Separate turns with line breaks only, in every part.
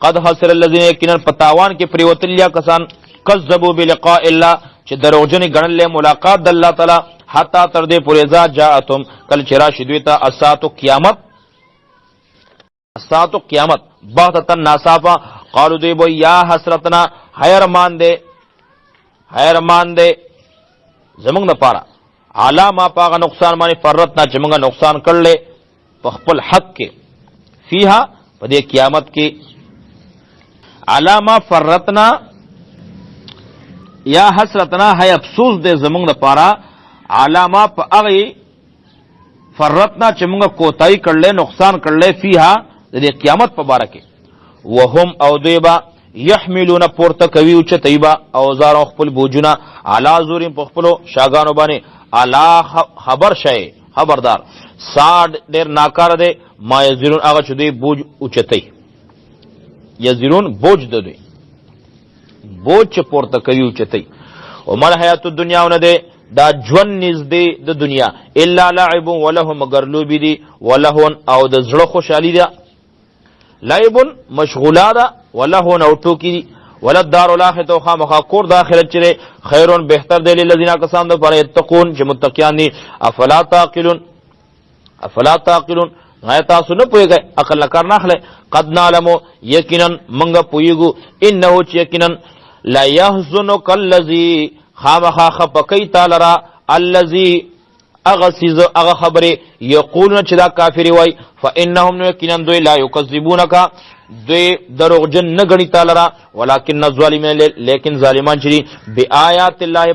قد خسر الذين يكنن پتاوان کې پریوتلیا کسان کذبوا بلقاء الله چې دروغجن ګڼل ملاقات د الله تعالی حتا تر دې پورې ځا جاءتم کل چرا شدویتا اساتو قیامت اساتو قیامت بغتتن ناصافا قالو دی بو یا حسرتنا حیرمان دے زمنګ نه پاره علامه پاغه نقصان باندې فرتنا چې موږ نقصان کړل په خپل حق کې فيها په دې قیامت کې علامه فرتنا یا حسرتنا ہے افسوس دے زمنګ نه پاره علامه په هغه فرتنا چې موږ کوتای کړل نقصان کړل فيها د قیامت په باره کې وهم او دیبا یحملون پورته کوي او چتایبا اوزار خپل بوجونه علا زورین په خپل شاګانو باندې الا خبر شي خبردار ساډ ډیر ناکار دی ما یزرون هغه چې دی بوج او چتای یزرون بوج د دی بوج پورته کوي او چتای او مل حیات الدنیا ونه دی دا جون نزدې د دنیا الا لعب ولهم مگر لوبی دی ولهون او د زړه خوشحالي ده لعب مشغولا ده ولهون او ټوکی ولد دار الاخرته خامخا کور د اخرت چره خیرون بهتر دی للذین کسان د پر یتقون چې متقیان دي افلا تعقلون غایت تاسو نه پوهیږئ عقل نه کار نه اخلئ قد نعلم یقینا منګه پوهیږو انه چې یقینا لا يحزنك الذي خامخا خپکی تعالی را الذي اغسیز اغا خبری یقولون چدا کافری وای فانهم یقینا دوی لا یکذبونک دوی دروغجن نگنی تعالی را ولکن الظالمین لیکن ظالمان چری بیاات الله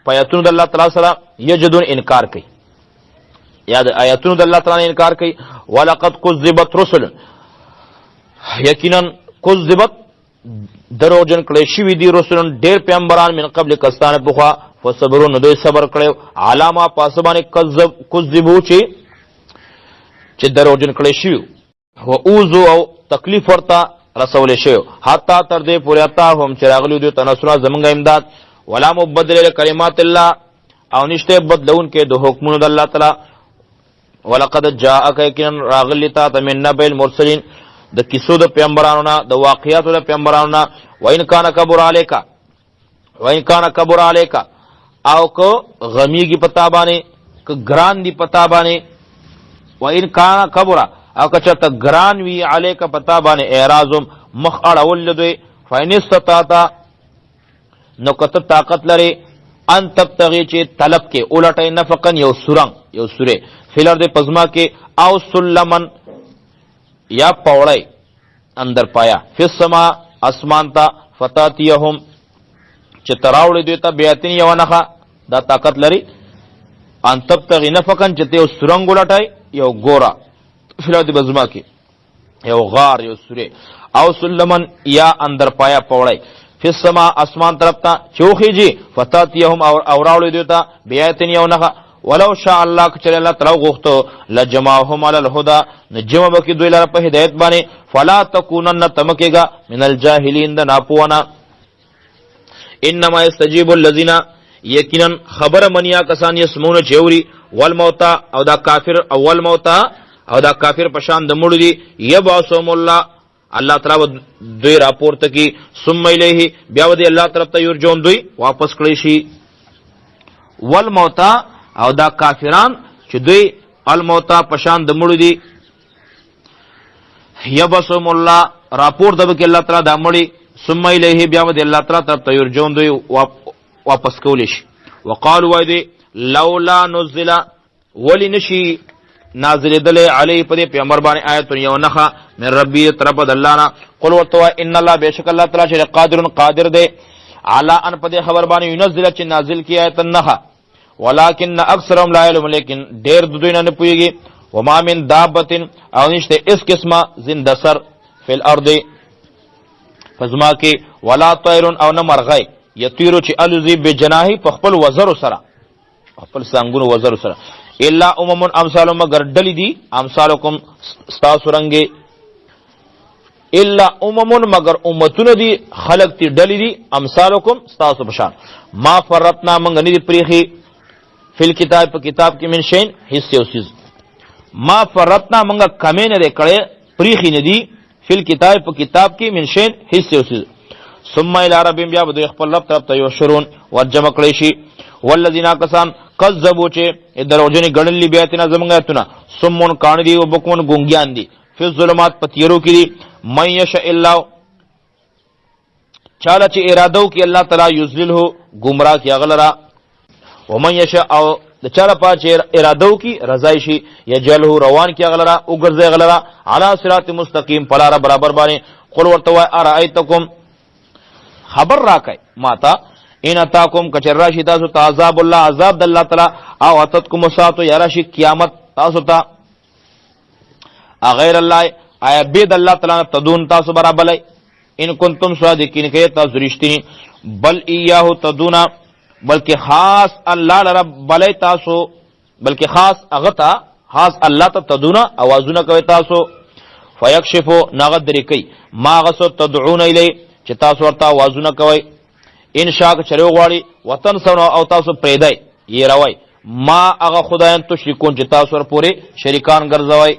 پیاتون الله تعالی سره یجدون انکار کوي یاد آیاتون الله تعالی انکار کوي ولقد كذبت رسل یقینا كذبت دروغجن کړي شوی دي رسولن ډېر پیغمبران من قبل کستانه پوخا فصبرون دوی صبر کړو علامه پاسبانه کذبو چې دروغجن کړي شوی او اوزو او تکلیف ورته رسول شوی حتی تر دې پورې اتا هم چراغلو دي تنصر زمنګ امداد ولا مبدل لکلمات الله او نشته بدلون کې د حکمونو د الله تعالی ولقد جاءك يقين راغلتا من نبي المرسلين د کیسو د پیغمبرانو نه د واقعیاتو د پیغمبرانو نه وان کان کبر علیکا او کو غمیږي پتا باندې ک ګران دی پتا باندې وان کان کبر او کچته ګران وی علیکا پتا باندې اعراضم مخ اړول دوی فینستطاعتا نو کته طاقت لري ان تبتغي چې طلب کې اولټای نفقن یو سورنګ یو سوره فلر د پزما کې او سلمن یا پوړی اندر پایا فسما اسمان تا فتاتيهم چې تراوړې دوی ته بیاتین یو نخا دا طاقت لري ان تبتغي نفقن چې ته سورنګ ولټای یو ګورا فلر د پزما کې یو غار یو سوره او سلمن یا اندر پایا پوړی فسما اسمان طرف ته چوخی جی فتاتيهم او راوړې دوی ته بیاتین یو نخا ولو شاء الله کچره الله تعالی غوښتو لجمعهم علی الهدى نجمع بکی دوی لپاره په هدایت باندې فلا تکونن تمکیگا من الجاهلین د ناپوانا انما یستجیب الذین یقینا خبر منیا کسان یسمون چوری والموتى او دا کافر اول موتا او دا کافر پشان د مړو دی یبعثهم الله تعالی دوی راپورته کی ثم الیه بیا ودی الله طرف ته یرجون دوی واپس کړی شي والموتى او دا کافران چې دوی الموتا پشان د مړو دي یبسم الله راپور دب کې الله تعالی دا مړي ثم الیه بیا ود الله تعالی طرف ته یرجون دوی واپس کول شي وقالوا وایدی لولا نزل ولنشی نازل دل علی په پیغمبر باندې آیت یو نخا من ربی طرف د الله نه قل وتوا ان الله بیشک الله تعالی چې قادر دی علی ان په خبر باندې ينزل چې نازل کی آیت نخا ولكن اکثرهم لا علم لیکن ډیر دوی نه پوهیږي وما من دابه او نشته اس قسمه زنده سر فی الارض فزما کې ولا طير او نه مرغی یطیرو چې الذی بجناحی په خپل وزر سره خپل څنګهونو وزر سره الا امثالهم مگر ډلی دي امثالکم استاسو رنگه الا مگر امتون دي خلق تی ډلی دي امثالکم استاسو بشان ما فرتنا منګ نه دي پریخي فل کتاب په کتاب کې من شین حصے او چیز ما فرتنا منګه کمې نه کړي پریخي نه دي فی الکتاب په کتاب کې من شین حصے اوسې ثم الى ربهم بیا به خپل رب طرف ته یحشرون ورجمع کړي شي والذین کسان کذبوا چې دروژنې ګڼلې بیاتنا زمونږ آیتونه صمون کان دي او بکمن ګونګیان دي فی الظلمات پتیرو کې دي من یشاء الله چاله چې اراده وکړي الله تعالی یذلله گمراه کی غلرا ومن یشاء او د چاله پاچ اراده وکړي رضای شي یجلهو روان کی غلرا او ګرځي غلرا علی صراط مستقیم پلار برابر باندې قل ورتوا ارایتکم خبر راکای ماتا ان اتاکم کچراشی تاسو عذاب الله عذاب د الله تعالی او اتتکم ساعت یراشی قیامت تاسو ته غیر الله ای بيد الله تعالی تدون تاسو برابر ان کنتم صادقین کې تاسو رښتینی بل ایاه تدونا بلکې خاص الله رب بلای تاسو بلکې خاص اغتا خاص الله ته تدونا اوازونه کوي تاسو فیکشفو نغدری کوي ما غسو تدعون الی چې تاسو ورته اوازونه کوي ان شاء چرې غواړي وطن سره او تاسو پریدای یې راوي ما هغه خدایان تشریکون چې تاسو ور پوری شریکان ګرځوي